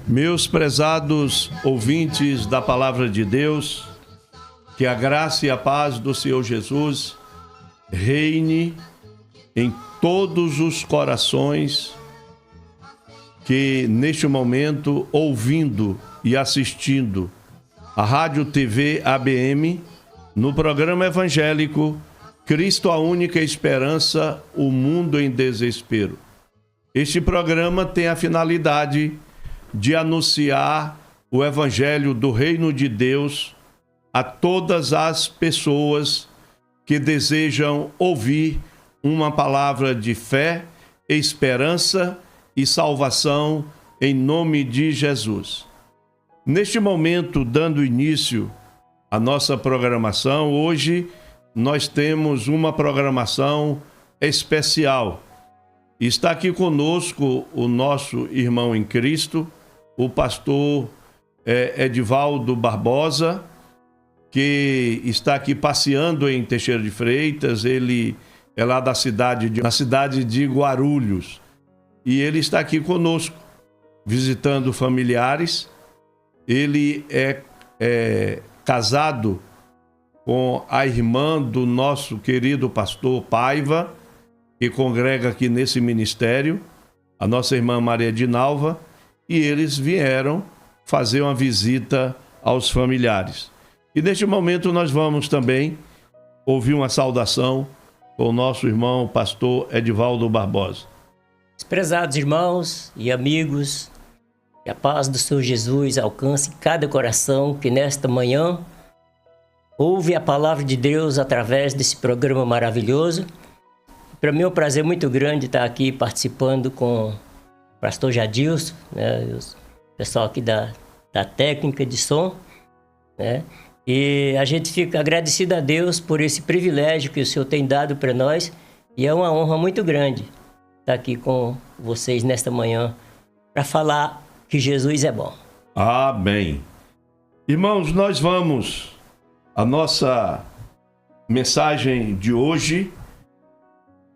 Meus prezados ouvintes da Palavra de Deus, que a graça e a paz do Senhor Jesus reine em todos os corações que neste momento, ouvindo e assistindo a Rádio TV ABM, no programa evangélico Cristo a Única Esperança, o Mundo em Desespero. Este programa tem a finalidade de anunciar o Evangelho do Reino de Deus a todas as pessoas que desejam ouvir uma palavra de fé, esperança e salvação em nome de Jesus. Neste momento, dando início à nossa programação, hoje nós temos uma programação especial. Está aqui conosco o nosso irmão em Cristo, o pastor Edivaldo Barbosa, que está aqui passeando em Teixeira de Freitas. Ele é lá na cidade de Guarulhos. E ele está aqui conosco, visitando familiares. Ele é casado com a irmã do nosso querido pastor Paiva, que congrega aqui nesse ministério, a nossa irmã Maria Dinalva, e eles vieram fazer uma visita aos familiares. E neste momento nós vamos também ouvir uma saudação com o nosso irmão pastor Edivaldo Barbosa. Prezados irmãos e amigos, que a paz do Senhor Jesus alcance cada coração que nesta manhã ouve a palavra de Deus através desse programa maravilhoso. Para mim é um prazer muito grande estar aqui participando com o pastor Jadilson, né, o pessoal aqui da técnica de som, né, e a gente fica agradecido a Deus por esse privilégio que o Senhor tem dado para nós, e é uma honra muito grande estar aqui com vocês nesta manhã para falar que Jesus é bom. Amém. Irmãos, nós vamos, a nossa mensagem de hoje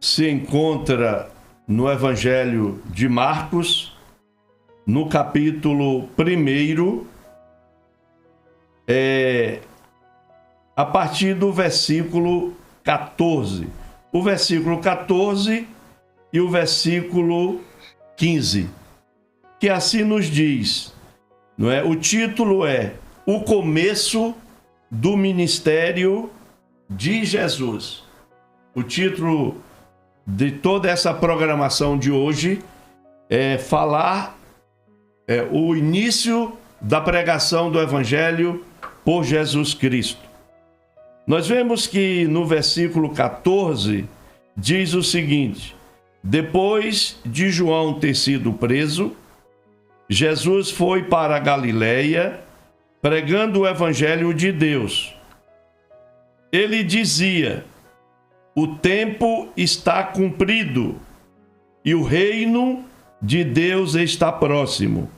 se encontra no Evangelho de Marcos, no capítulo 1, a partir do versículo 14. O versículo 14 e o versículo 15, que assim nos diz, não é? O título é O Começo do Ministério de Jesus. O título de toda essa programação de hoje é falar o início da pregação do Evangelho por Jesus Cristo. Nós vemos que no versículo 14 diz o seguinte: depois de João ter sido preso, Jesus foi para a Galileia pregando o Evangelho de Deus. Ele dizia: o tempo está cumprido e o reino de Deus está próximo.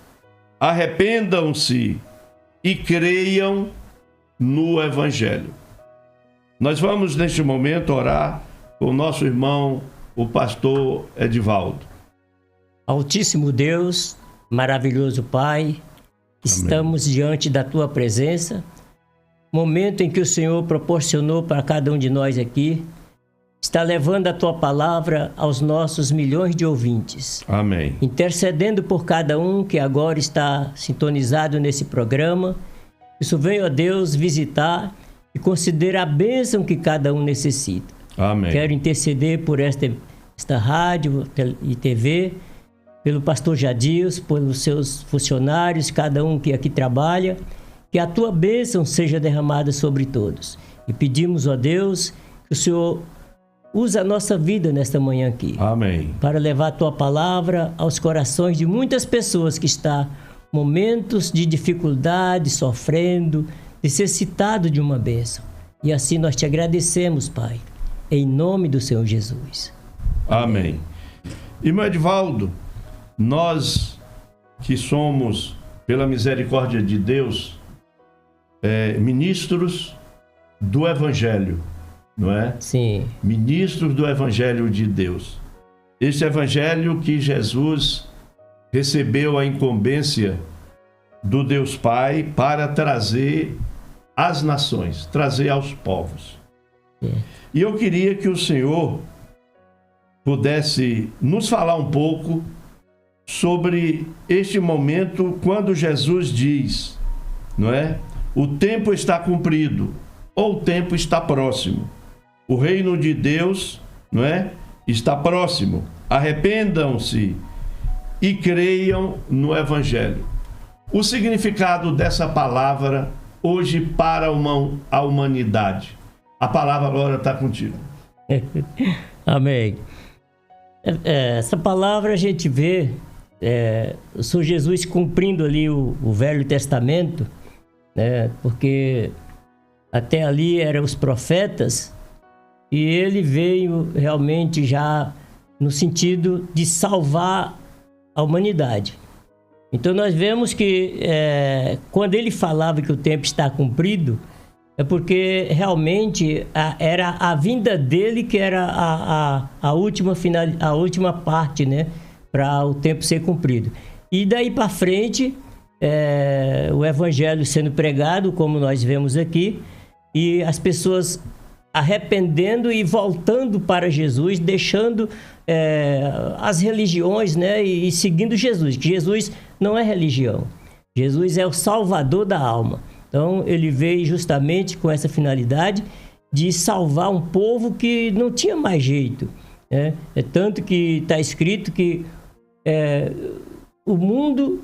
Arrependam-se e creiam no Evangelho. Nós vamos neste momento orar com o nosso irmão, o pastor Edivaldo. Altíssimo Deus, maravilhoso Pai, estamos diante da Tua presença, momento em que o Senhor proporcionou para cada um de nós aqui, está levando a Tua palavra aos nossos milhões de ouvintes. Amém. Intercedendo por cada um que agora está sintonizado nesse programa. Isso venha, ó Deus, visitar e considerar a bênção que cada um necessita. Amém. Quero interceder por esta rádio e TV, pelo pastor Jadilson, pelos seus funcionários, cada um que aqui trabalha, que a Tua bênção seja derramada sobre todos. E pedimos, ó Deus, que o Senhor usa a nossa vida nesta manhã aqui. Amém. Para levar a Tua palavra aos corações de muitas pessoas que estão em momentos de dificuldade, sofrendo, necessitado de uma bênção. E assim nós Te agradecemos, Pai, em nome do Senhor Jesus. Amém. Irmão Edivaldo, nós que somos, pela misericórdia de Deus, ministros do Evangelho, não é? Sim. Ministros do Evangelho de Deus. Este Evangelho que Jesus recebeu a incumbência do Deus Pai para trazer às nações, trazer aos povos. E eu queria que o Senhor pudesse nos falar um pouco sobre este momento quando Jesus diz, não é? O tempo está cumprido, ou o tempo está próximo. O reino de Deus, não é? Está próximo. Arrependam-se e creiam no Evangelho. O significado dessa palavra hoje para a humanidade. A palavra agora está contigo. Amém. Essa palavra a gente vê o Senhor Jesus cumprindo ali o Velho Testamento, né? Porque até ali eram os profetas e ele veio realmente já no sentido de salvar a humanidade. Então nós vemos que quando ele falava que o tempo está cumprido, é porque realmente era a vinda dele que era a última parte, né, para o tempo ser cumprido. E daí para frente, o evangelho sendo pregado, como nós vemos aqui, e as pessoas arrependendo e voltando para Jesus, deixando as religiões, né, e seguindo Jesus. Que Jesus não é religião. Jesus é o Salvador da alma. Então, ele veio justamente com essa finalidade de salvar um povo que não tinha mais jeito, né? É tanto que está escrito que o mundo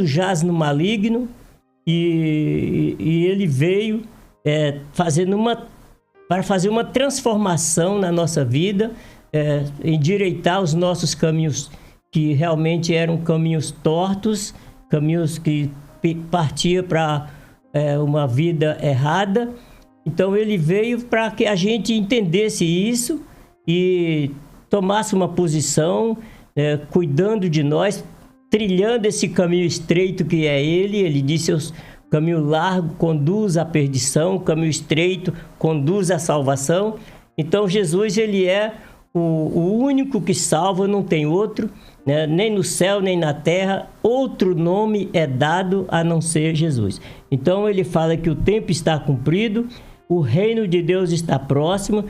jaz no maligno e ele veio para fazer uma transformação na nossa vida, endireitar os nossos caminhos que realmente eram caminhos tortos, caminhos que partia para uma vida errada. Então ele veio para que a gente entendesse isso e tomasse uma posição, cuidando de nós, trilhando esse caminho estreito que é ele. Ele disse: o caminho largo conduz à perdição, o caminho estreito conduz à salvação. Então Jesus, ele é o único que salva, não tem outro, né? Nem no céu, nem na terra, outro nome é dado a não ser Jesus. Então ele fala que o tempo está cumprido, o reino de Deus está próximo,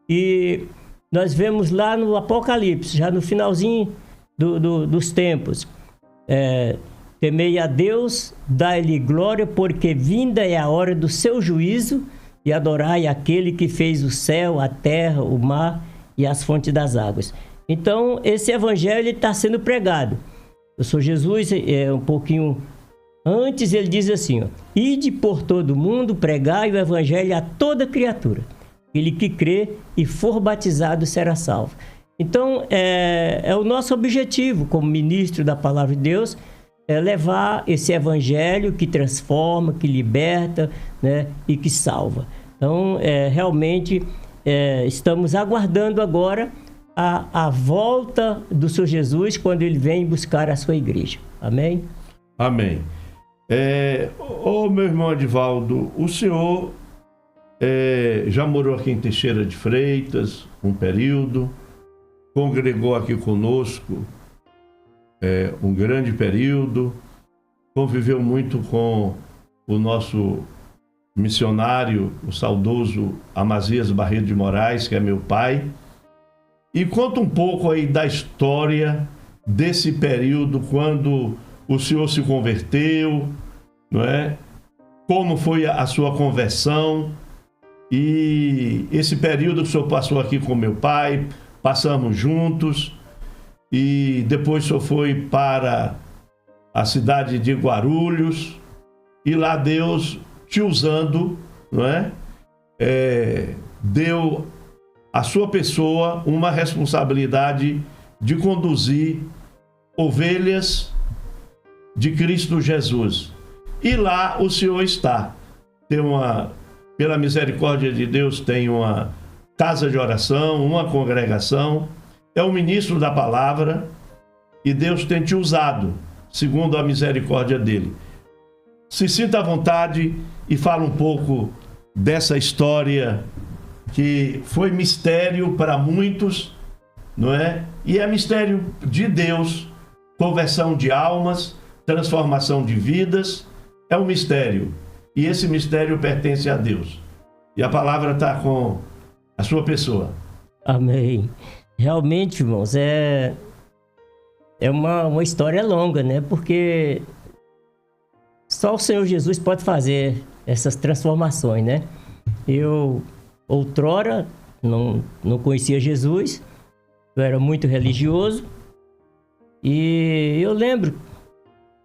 e nós vemos lá no Apocalipse, já no finalzinho dos tempos, temei a Deus, dai-lhe glória, porque vinda é a hora do seu juízo, e adorai aquele que fez o céu, a terra, o mar e as fontes das águas. Então, esse evangelho está sendo pregado. O Senhor Jesus, um pouquinho antes, ele diz assim: ide por todo mundo, pregai o evangelho a toda criatura. Ele que crê e for batizado será salvo. Então, é o nosso objetivo como ministro da palavra de Deus, levar esse evangelho que transforma, que liberta, né, e que salva. Então, realmente, estamos aguardando agora a volta do Senhor Jesus, quando ele vem buscar a sua igreja. Amém? Amém. Meu irmão Edivaldo, o senhor já morou aqui em Teixeira de Freitas um período, congregou aqui conosco um grande período, conviveu muito com o nosso missionário, o saudoso Amazias Barreto de Moraes, que é meu pai. E conta um pouco aí da história desse período, quando o senhor se converteu, não é? Como foi a sua conversão, e esse período que o senhor passou aqui com meu pai, passamos juntos, e depois o senhor foi para a cidade de Guarulhos, e lá Deus te usando, não é? Deu a sua pessoa uma responsabilidade de conduzir ovelhas de Cristo Jesus. E lá o senhor está. Pela misericórdia de Deus, tem uma casa de oração, uma congregação, é um ministro da palavra, e Deus tem te usado, segundo a misericórdia dele. Se sinta à vontade e fala um pouco dessa história que foi mistério para muitos, não é? E é mistério de Deus, conversão de almas, transformação de vidas, é um mistério. E esse mistério pertence a Deus. E a palavra está com a sua pessoa. Amém. Realmente, irmãos, é uma história longa, né? Porque só o Senhor Jesus pode fazer essas transformações, né? Eu, outrora, não conhecia Jesus, eu era muito religioso, e eu lembro,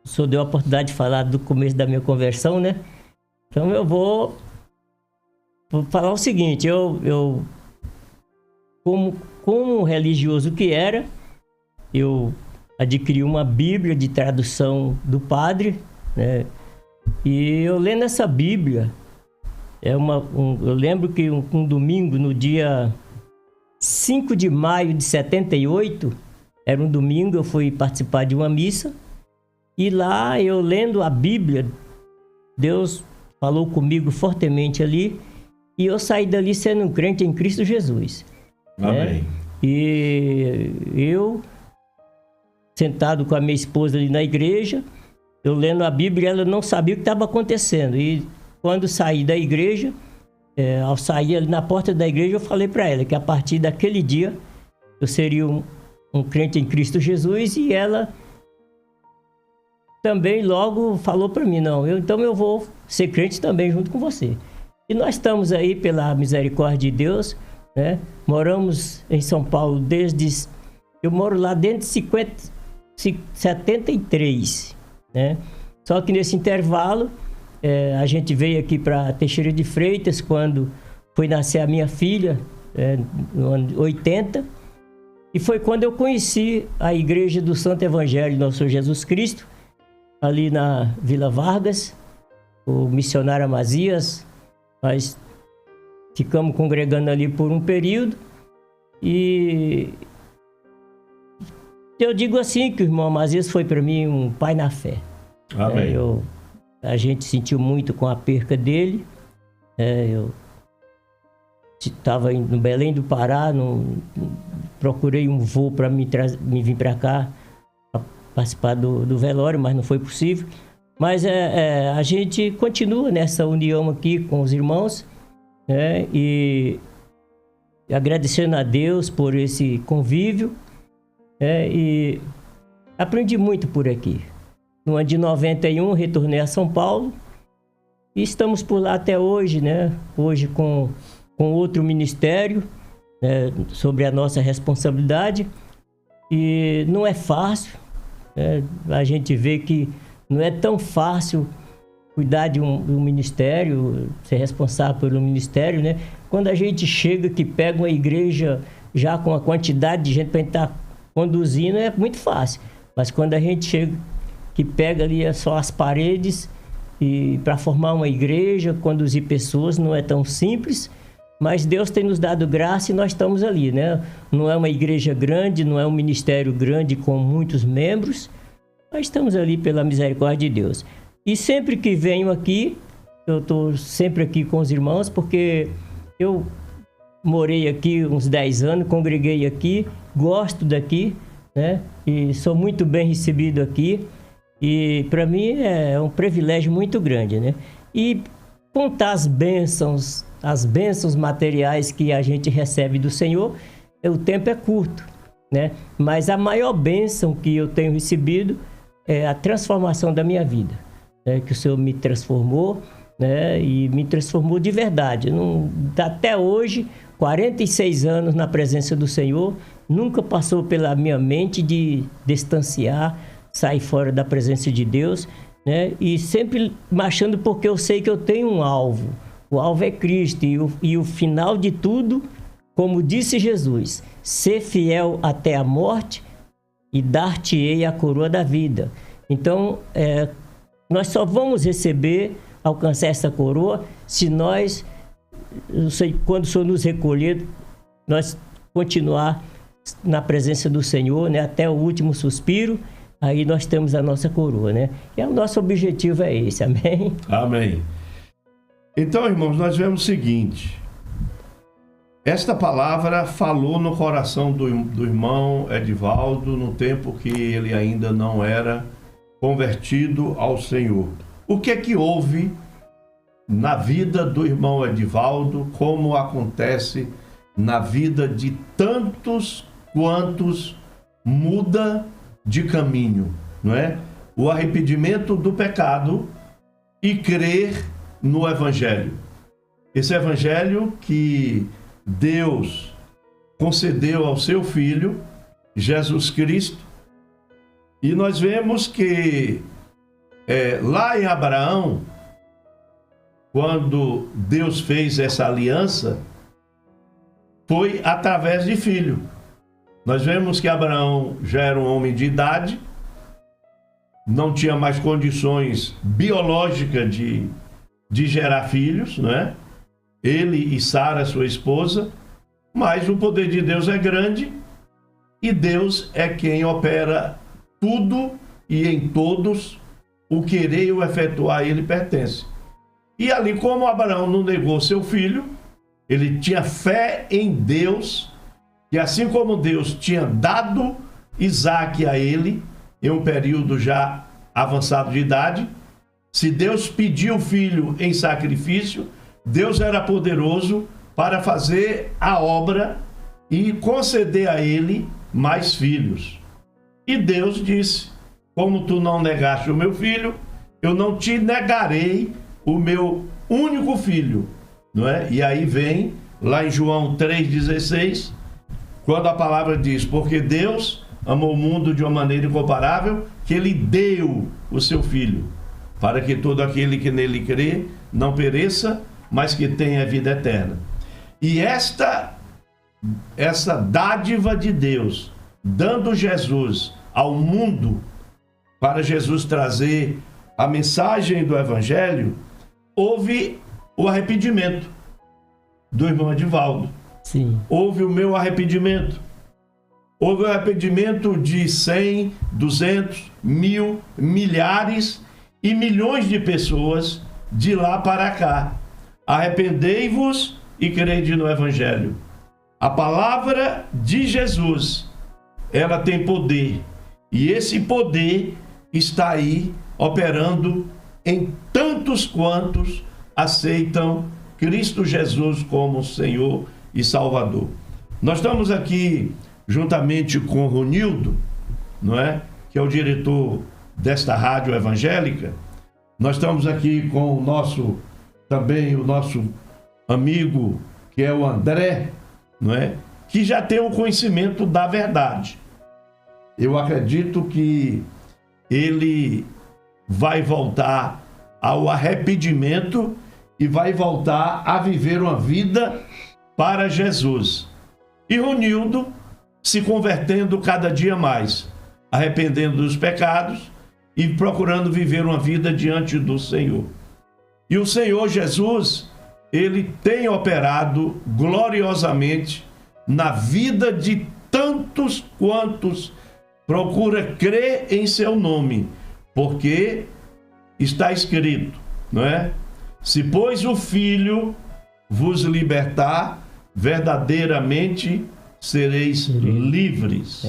o senhor deu a oportunidade de falar do começo da minha conversão, né? Então eu vou falar o seguinte, eu como religioso que era, eu adquiri uma Bíblia de tradução do padre, né? E eu lendo essa Bíblia, eu lembro que um domingo, no dia 5 de maio de 78, era um domingo, eu fui participar de uma missa, e lá eu lendo a Bíblia, Deus falou comigo fortemente ali, e eu saí dali sendo um crente em Cristo Jesus. Amém. Né? E eu, sentado com a minha esposa ali na igreja, eu lendo a Bíblia, ela não sabia o que estava acontecendo. E quando saí da igreja, ao sair ali na porta da igreja, eu falei para ela que a partir daquele dia eu seria um crente em Cristo Jesus, e ela também logo falou para mim, então eu vou ser crente também junto com você. E nós estamos aí pela misericórdia de Deus, né? Moramos em São Paulo eu moro lá desde 73, né? Só que nesse intervalo, a gente veio aqui para Teixeira de Freitas quando foi nascer a minha filha, no ano 80, e foi quando eu conheci a Igreja do Santo Evangelho de Nosso Senhor Jesus Cristo, ali na Vila Vargas, o missionário Amazias. Nós ficamos congregando ali por um período, e eu digo assim que o irmão Amazias foi para mim um pai na fé. Amém. A gente sentiu muito com a perca dele. Eu estava no Belém do Pará, procurei um voo para me vir para cá, para participar do velório, mas não foi possível. Mas a gente continua nessa união aqui com os irmãos, né? E agradecendo a Deus por esse convívio, e aprendi muito por aqui. No ano de 91, retornei a São Paulo e estamos por lá até hoje, né? Hoje com outro ministério, né? Sobre a nossa responsabilidade. E não é fácil, né? A gente vê que não é tão fácil cuidar de um ministério, ser responsável pelo ministério, né? Quando a gente chega que pega uma igreja já com a quantidade de gente para a gente estar conduzindo, é muito fácil. Mas quando a gente chega que pega ali só as paredes, e para formar uma igreja, conduzir pessoas, não é tão simples, mas Deus tem nos dado graça e nós estamos ali, né? Não é uma igreja grande, não é um ministério grande com muitos membros, mas estamos ali pela misericórdia de Deus. E sempre que venho aqui, eu estou sempre aqui com os irmãos, porque eu morei aqui uns 10 anos, congreguei aqui, gosto daqui, né? E sou muito bem recebido aqui. E para mim é um privilégio muito grande, né? E contar as bênçãos materiais que a gente recebe do Senhor, o tempo é curto, né? Mas a maior bênção que eu tenho recebido é a transformação da minha vida, né? Que o Senhor me transformou, né? E me transformou de verdade. Até hoje, 46 anos na presença do Senhor, nunca passou pela minha mente de distanciar, sair fora da presença de Deus, né? E sempre marchando, porque eu sei que eu tenho um alvo. O alvo é Cristo, e o final de tudo, como disse Jesus, ser fiel até a morte e dar-te-ei a coroa da vida. Então, nós só vamos alcançar essa coroa, se nós, quando o Senhor nos recolher, nós continuar na presença do Senhor, né? Até o último suspiro. Aí nós temos a nossa coroa, né? E o nosso objetivo é esse, amém? Amém. Então, irmãos, nós vemos o seguinte. Esta palavra falou no coração do irmão Edivaldo no tempo que ele ainda não era convertido ao Senhor. O que é que houve na vida do irmão Edivaldo, como acontece na vida de tantos quantos muda de caminho, não é? O arrependimento do pecado e crer no Evangelho. Esse Evangelho que Deus concedeu ao seu Filho, Jesus Cristo. E nós vemos que lá em Abraão, quando Deus fez essa aliança, foi através de filho. Nós vemos que Abraão já era um homem de idade, não tinha mais condições biológicas de gerar filhos, né? Ele e Sara, sua esposa, mas o poder de Deus é grande e Deus é quem opera tudo e em todos, o querer e o efetuar a ele pertence. E ali, como Abraão não negou seu filho, ele tinha fé em Deus, e assim como Deus tinha dado Isaque a ele, em um período já avançado de idade, se Deus pediu o filho em sacrifício, Deus era poderoso para fazer a obra e conceder a ele mais filhos. E Deus disse: como tu não negaste o meu filho, eu não te negarei o meu único filho, não é? E aí vem lá em João 3,16, quando a palavra diz: porque Deus amou o mundo de uma maneira incomparável, que ele deu o seu filho, para que todo aquele que nele crê não pereça, mas que tenha vida eterna. E essa dádiva de Deus, dando Jesus ao mundo, para Jesus trazer a mensagem do Evangelho, houve o arrependimento do irmão Edivaldo. Sim. Houve o meu arrependimento. Houve o arrependimento de 100, 200, 1000, milhares e milhões de pessoas de lá para cá. Arrependei-vos e crede no Evangelho. A palavra de Jesus, ela tem poder. E esse poder está aí operando em tantos quantos aceitam Cristo Jesus como Senhor e Salvador. Nós estamos aqui juntamente com Ronildo, não é? Que é o diretor desta rádio evangélica. Nós estamos aqui com o nosso amigo, que é o André, não é? Que já tem o conhecimento da verdade. Eu acredito que ele vai voltar ao arrependimento e vai voltar a viver uma vida para Jesus. E Ronildo se convertendo cada dia mais, arrependendo dos pecados e procurando viver uma vida diante do Senhor. E o Senhor Jesus, ele tem operado gloriosamente na vida de tantos quantos procura crer em seu nome, porque está escrito, não é? Se, pois, o Filho vos libertar, verdadeiramente sereis livres.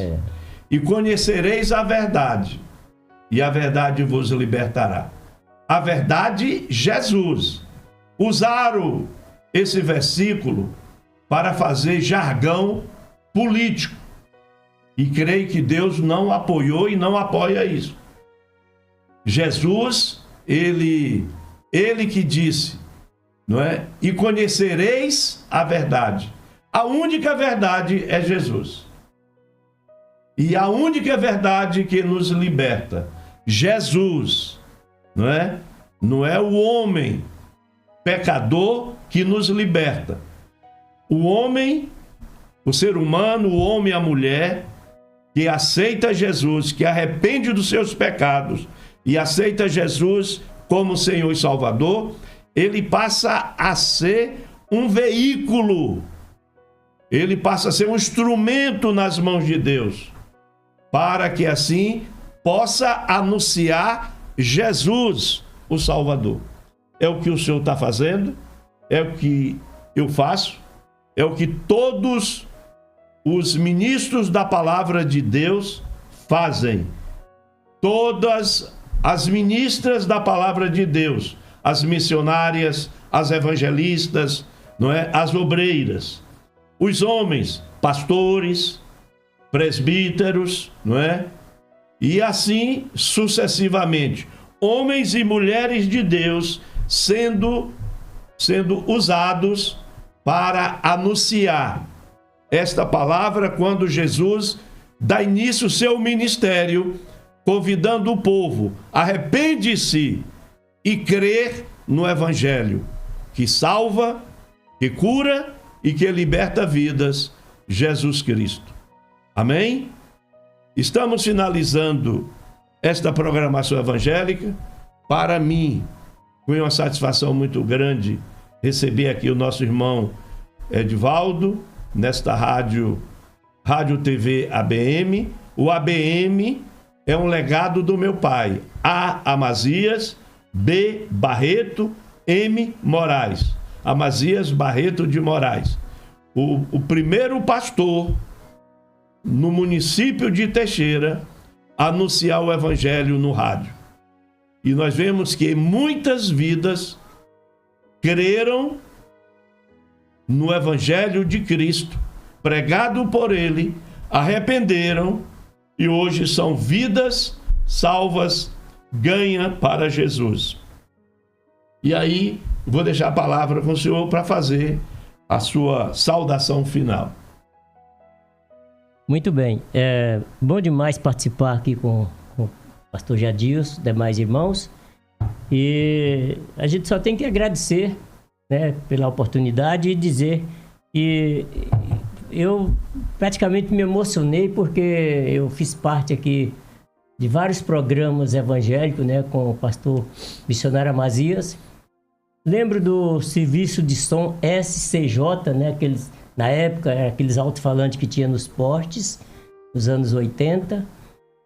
E conhecereis a verdade, e a verdade vos libertará. A verdade, Jesus. Usaram esse versículo para fazer jargão político. E creio que Deus não apoiou e não apoia isso. Jesus, ele que disse, não é? E conhecereis a verdade. A única verdade é Jesus. E a única verdade que nos liberta, Jesus, não é? Não é o homem pecador que nos liberta. O homem, o ser humano, o homem e a mulher que aceita Jesus, que arrepende dos seus pecados e aceita Jesus como Senhor e Salvador, ele passa a ser um veículo, ele passa a ser um instrumento nas mãos de Deus, para que assim possa anunciar Jesus, o Salvador. É o que o Senhor está fazendo, é o que eu faço, é o que todos os ministros da palavra de Deus fazem. Todas as ministras da palavra de Deus, as missionárias, as evangelistas, não é? As obreiras, os homens, pastores, presbíteros, não é? E assim sucessivamente, homens e mulheres de Deus sendo usados para anunciar esta palavra quando Jesus dá início ao seu ministério, convidando o povo a arrepende-se e crer no Evangelho, que salva, que cura e que liberta vidas, Jesus Cristo. Amém? Estamos finalizando esta programação evangélica. Para mim, foi uma satisfação muito grande receber aqui o nosso irmão Edivaldo, nesta Rádio TV ABM. O ABM é um legado do meu pai, A. Amazias, B. Barreto, M. Moraes. Amazias Barreto de Moraes. O primeiro pastor no município de Teixeira a anunciar o evangelho no rádio. E nós vemos que muitas vidas creram no evangelho de Cristo, pregado por ele, arrependeram e hoje são vidas salvas, ganha para Jesus. E aí, vou deixar a palavra com o senhor para fazer a sua saudação final. Muito bem, é bom demais participar aqui com o pastor Jadilson, demais irmãos, e a gente só tem que agradecer, né, pela oportunidade e dizer que eu praticamente me emocionei porque eu fiz parte aqui de vários programas evangélicos, né, com o pastor missionário Amazias. Lembro do serviço de som SCJ, né, na época, aqueles alto-falantes que tinha nos postes, nos anos 80.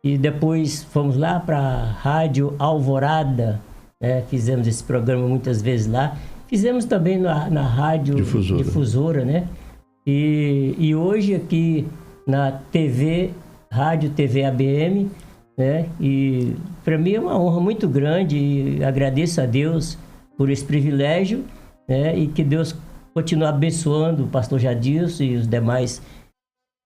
E depois fomos lá para a Rádio Alvorada, né? Fizemos esse programa muitas vezes lá. Fizemos também na Rádio Difusora, né? E hoje aqui na Rádio TV ABM, né? E para mim é uma honra muito grande e agradeço a Deus por esse privilégio, né? E que Deus continue abençoando o pastor Jadilson e os demais,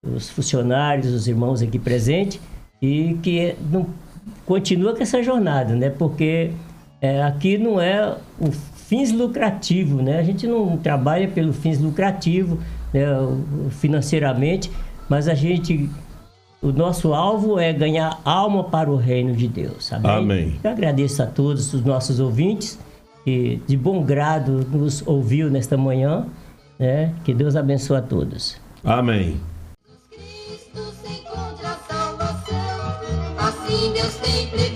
os funcionários, os irmãos aqui presentes, e que não continua com essa jornada, né? Porque aqui não é o fins lucrativo, né? A gente não trabalha pelo fins lucrativo, né, financeiramente, mas o nosso alvo é ganhar alma para o reino de Deus. Amém? Amém. Eu agradeço a todos os nossos ouvintes que de bom grado nos ouviu nesta manhã, né? Que Deus abençoe a todos. Amém. Cristo se encontra a salvação, assim Deus tem preparado.